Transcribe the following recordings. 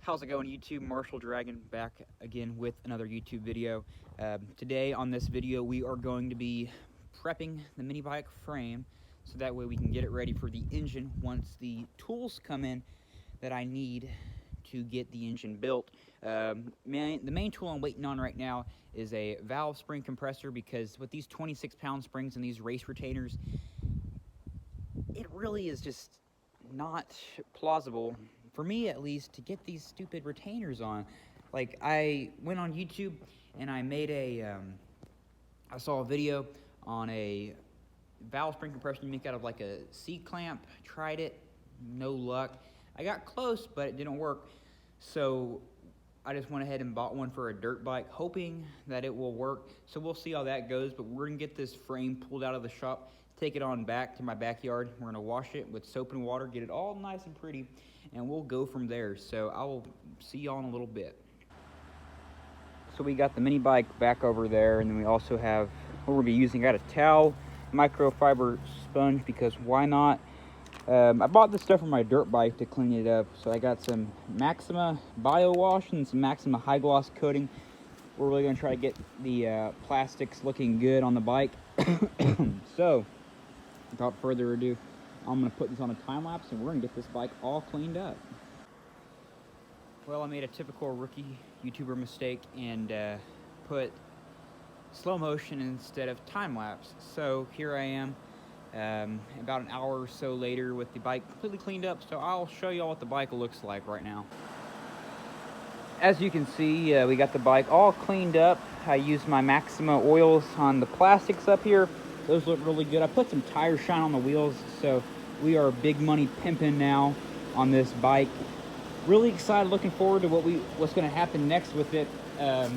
How's it going, YouTube? Marshall Dragon back again with another YouTube video. Today on this video we are going to be prepping the mini bike frame so that way we can get it ready for the engine once the tools come in that I need to get the engine built. The main tool I'm waiting on right now is a valve spring compressor, because with these 26-pound springs and these race retainers, it really is just not plausible, for me at least, to get these stupid retainers on. Like, I went on YouTube and I made I saw a video on a valve spring compression you make out of like a C-clamp. Tried it, no luck. I got close, but it didn't work. So I just went ahead and bought one for a dirt bike, hoping that it will work. So we'll see how that goes, but we're gonna get this frame pulled out of the shop, take it on back to my backyard. We're gonna wash it with soap and water, get it all nice and pretty, and we'll go from there. So I will see y'all in a little bit. So we got the mini bike back over there, and then we also have what we're gonna be using. I got a towel, microfiber sponge, because why not? I bought this stuff for my dirt bike to clean it up. So I got some Maxima Bio Wash and some Maxima High Gloss coating. We're really gonna try to get the plastics looking good on the bike. So without further ado, I'm gonna put this on a time lapse and we're gonna get this bike all cleaned up. Well, I made a typical rookie YouTuber mistake and put slow motion instead of time lapse. So here I am, about an hour or so later with the bike completely cleaned up. So I'll show you all what the bike looks like right now. As you can see, we got the bike all cleaned up. I used my Maxima oils on the plastics up here. Those look really good. I put some tire shine on the wheels, so we are big money pimping now on this bike. Really excited, looking forward to what's going to happen next with it. I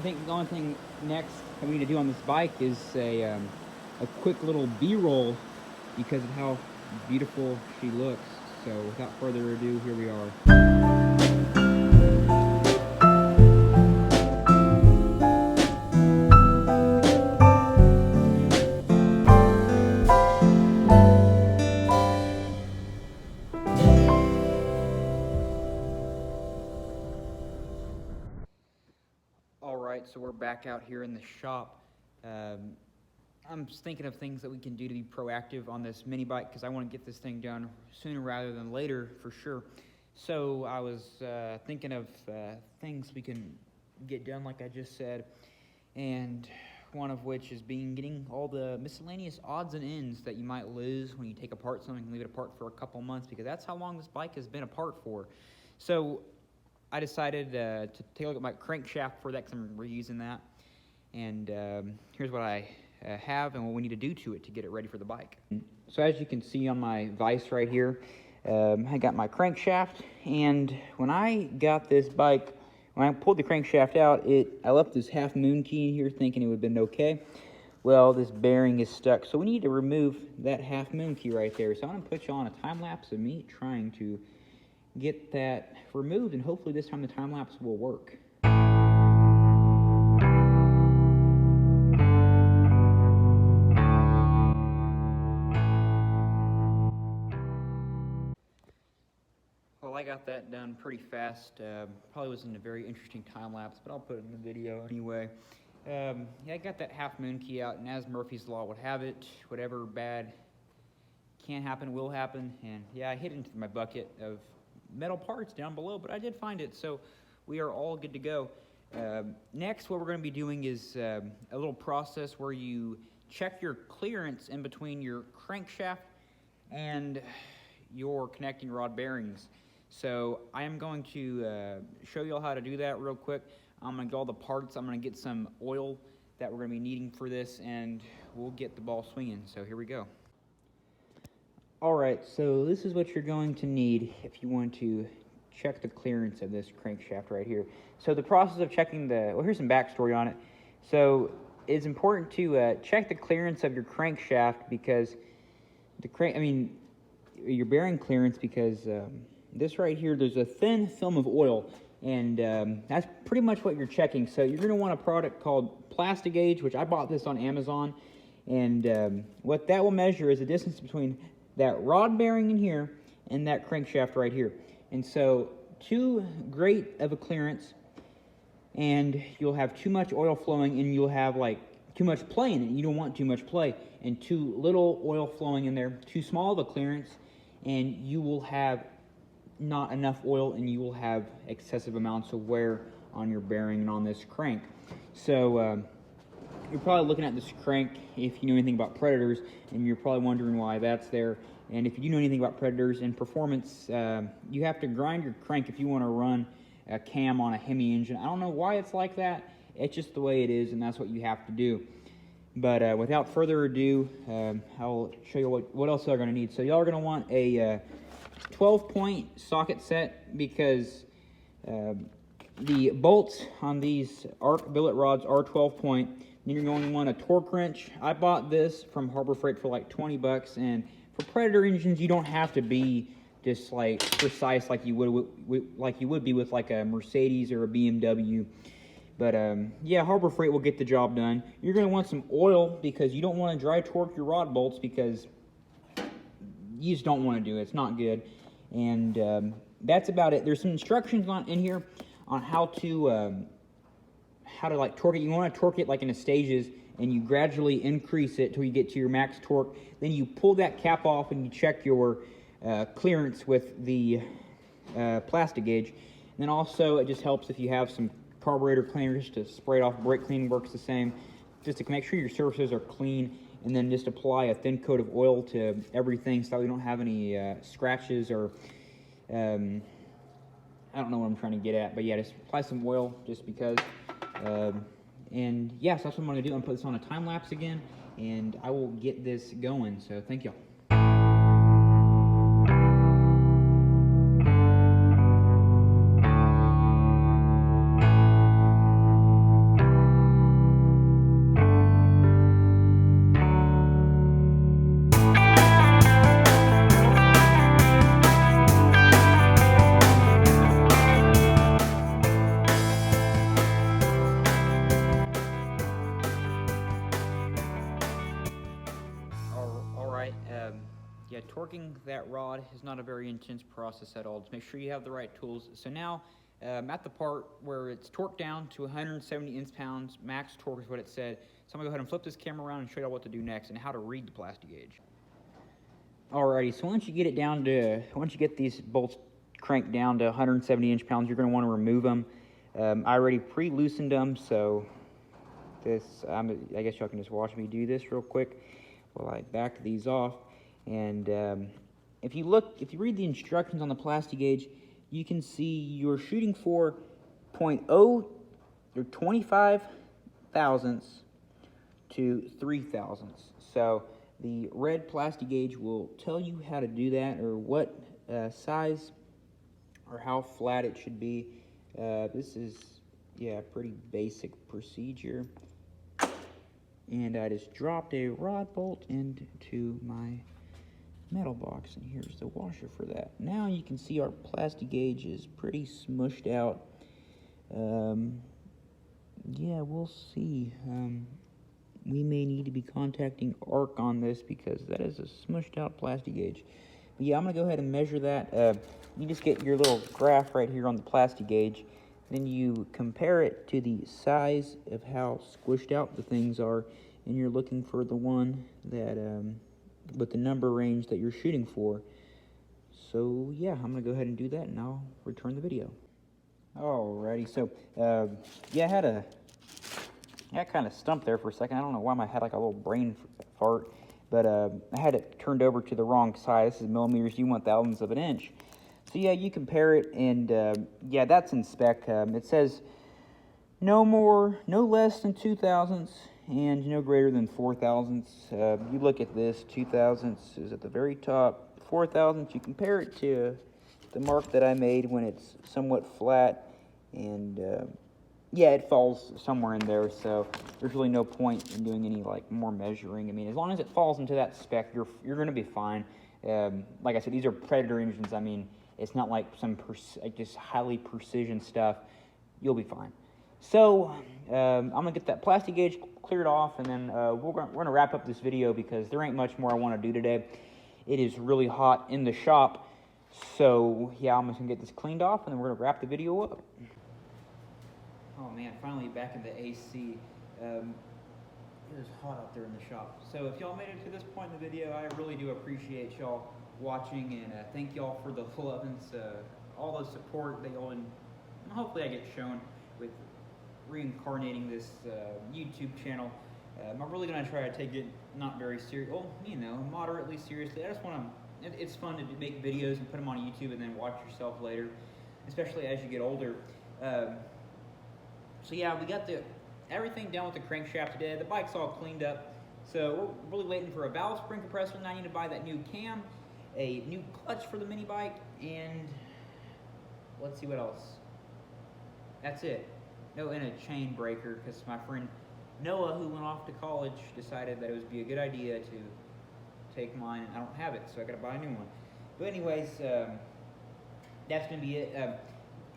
think the only thing next that we need to do on this bike is a quick little B-roll because of how beautiful she looks. So without further ado, here we are. Alright, so we're back out here in the shop. I'm just thinking of things that we can do to be proactive on this mini bike, because I want to get this thing done sooner rather than later for sure. So I was thinking of things we can get done, like I just said, and one of which is getting all the miscellaneous odds and ends that you might lose when you take apart something and leave it apart for a couple months, because that's how long this bike has been apart for. So I decided to take a look at my crankshaft for that, because I'm reusing that. And here's what I have and what we need to do to it to get it ready for the bike. So as you can see on my vise right here, I got my crankshaft. And when I got this bike, when I pulled the crankshaft out, I left this half moon key in here thinking it would have been okay. Well, this bearing is stuck, so we need to remove that half moon key right there. So I'm going to put you on a time lapse of me trying to get that removed, and hopefully this time the time lapse will work. Well, I got that done pretty fast. Probably wasn't a very interesting time lapse, but I'll put it in the video anyway. Yeah, I got that half moon key out, and as Murphy's Law would have it, whatever bad can happen will happen. And yeah, I hit into my bucket of metal parts down below, but I did find it, so we are all good to go. Next, what we're going to be doing is a little process where you check your clearance in between your crankshaft and your connecting rod bearings. So I am going to show you all how to do that real quick. I'm going to get all the parts. I'm going to get some oil that we're going to be needing for this, and we'll get the ball swinging. So here we go. Alright, so this is what you're going to need if you want to check the clearance of this crankshaft right here. So the process of checking well, here's some backstory on it. So it's important to check the clearance of your crankshaft, because your bearing clearance, because this right here, there's a thin film of oil, and that's pretty much what you're checking. So you're going to want a product called Plastigauge, which I bought this on Amazon, and what that will measure is the distance between that rod bearing in here and that crankshaft right here. And so too great of a clearance, and you'll have too much oil flowing, and you'll have like too much play in it. You don't want too much play, and too little oil flowing in there. Too small of a clearance, and you will have not enough oil, and you will have excessive amounts of wear on your bearing and on this crank. So you're probably looking at this crank if you know anything about Predators, and you're probably wondering why that's there. And if you do know anything about Predators and performance, you have to grind your crank if you want to run a cam on a Hemi engine. I don't know why it's like that. It's just the way it is, and that's what you have to do. But without further ado, I'll show you what else you're going to need. So y'all are going to want a 12-point socket set, because the bolts on these arc billet rods are 12-point. Then you're going to want a torque wrench. I bought this from Harbor Freight for like 20 bucks, and for Predator engines, you don't have to be just like precise like you would be with like a Mercedes or a BMW. But yeah, Harbor Freight will get the job done. You're going to want some oil, because you don't want to dry torque your rod bolts, because you just don't want to do it. It's not good. And that's about it. There's some instructions in here on how to like torque it. You want to torque it like in stages, and you gradually increase it till you get to your max torque. Then you pull that cap off, and you check your clearance with the plastic gauge. And then also, it just helps if you have some carburetor cleaners to spray it off. Brake cleaning works the same, just to make sure your surfaces are clean. And then just apply a thin coat of oil to everything so that we don't have any scratches or I don't know what I'm trying to get at, but yeah, just apply some oil just because. And yeah, so that's what I'm going to do. I'm going to put this on a time lapse again, and I will get this going. So thank y'all. Yeah, torquing that rod is not a very intense process at all. Just make sure you have the right tools. So now, at the part where it's torqued down to 170 inch-pounds, max torque is what it said. So I'm going to go ahead and flip this camera around and show you what to do next and how to read the plastic gauge. Alrighty, so once you get these bolts cranked down to 170 inch-pounds, you're going to want to remove them. I already pre-loosened them, so I guess y'all can just watch me do this real quick while I back these off. And if you read the instructions on the plastic gauge, you can see you're shooting for 0.0 or 25 thousandths to 3 thousandths. So the red plastic gauge will tell you how to do that, or what size or how flat it should be. This is, yeah, pretty basic procedure. And I just dropped a rod bolt into my metal box, and here's the washer for that. Now you can see our plastic gauge is pretty smushed out. Yeah, we'll see. We may need to be contacting ARC on this, because that is a smushed out plastic gauge. But yeah, I'm gonna go ahead and measure that. You just get your little graph right here on the plastic gauge, then you compare it to the size of how squished out the things are, and you're looking for the one that with the number range that you're shooting for. So yeah, I'm gonna go ahead and do that, and I'll return the video. Alrighty, so yeah, I got kind of stumped there for a second. I don't know why I had like a little brain fart, but I had it turned over to the wrong side. This is millimeters, you want thousandths of an inch. So yeah, you compare it, and yeah, that's in spec. It says no less than 2 thousandths, and no greater than 4 thousandths. You look at this, 2 thousandths is at the very top. 4 thousandths, you compare it to the mark that I made when it's somewhat flat, and yeah, it falls somewhere in there, so there's really no point in doing any like more measuring. I mean, as long as it falls into that spec, you're going to be fine. Like I said, these are Predator engines. I mean, it's not like some just highly precision stuff. You'll be fine. So I'm gonna get that plastic gauge cleared off, and then we're gonna wrap up this video, because there ain't much more I want to do today. It is really hot in the shop, So yeah, I'm just gonna get this cleaned off and then we're gonna wrap the video up. Oh man, finally back in the AC. It was hot out there in the shop. So if y'all made it to this point in the video, I really do appreciate y'all watching, and thank y'all for the love and all the support that y'all, and hopefully I get shown with reincarnating this YouTube channel. I'm really gonna try to take it not very serious, well, you know, moderately seriously. I just want to. It's fun to make videos and put them on YouTube and then watch yourself later, especially as you get older. So yeah, we got everything done with the crankshaft today. The bike's all cleaned up. So we're really waiting for a valve spring compressor, and I need to buy that new cam, a new clutch for the mini bike, and let's see what else. That's it. No, and a chain breaker, because my friend Noah, who went off to college, decided that it would be a good idea to take mine, and I don't have it, so I gotta buy a new one. But anyways, that's gonna be it.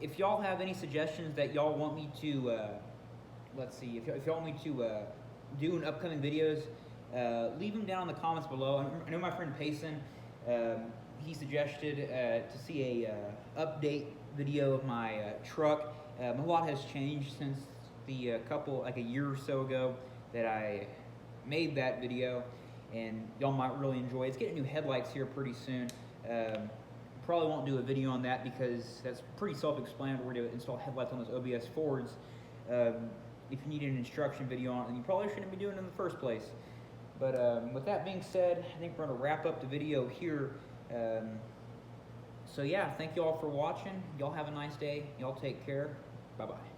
If y'all have any suggestions that y'all want me to, let's see, if y'all want me to do in upcoming videos, leave them down in the comments below. I know my friend Payson, he suggested to see a update video of my truck. A lot has changed since the like a year or so ago that I made that video, and y'all might really enjoy it. It's getting new headlights here pretty soon. Probably won't do a video on that because that's pretty self-explanatory to install headlights on those OBS Fords. If you need an instruction video on it, then you probably shouldn't be doing it in the first place. But with that being said, I think we're going to wrap up the video here. So yeah, thank you all for watching. Y'all have a nice day. Y'all take care. Bye-bye.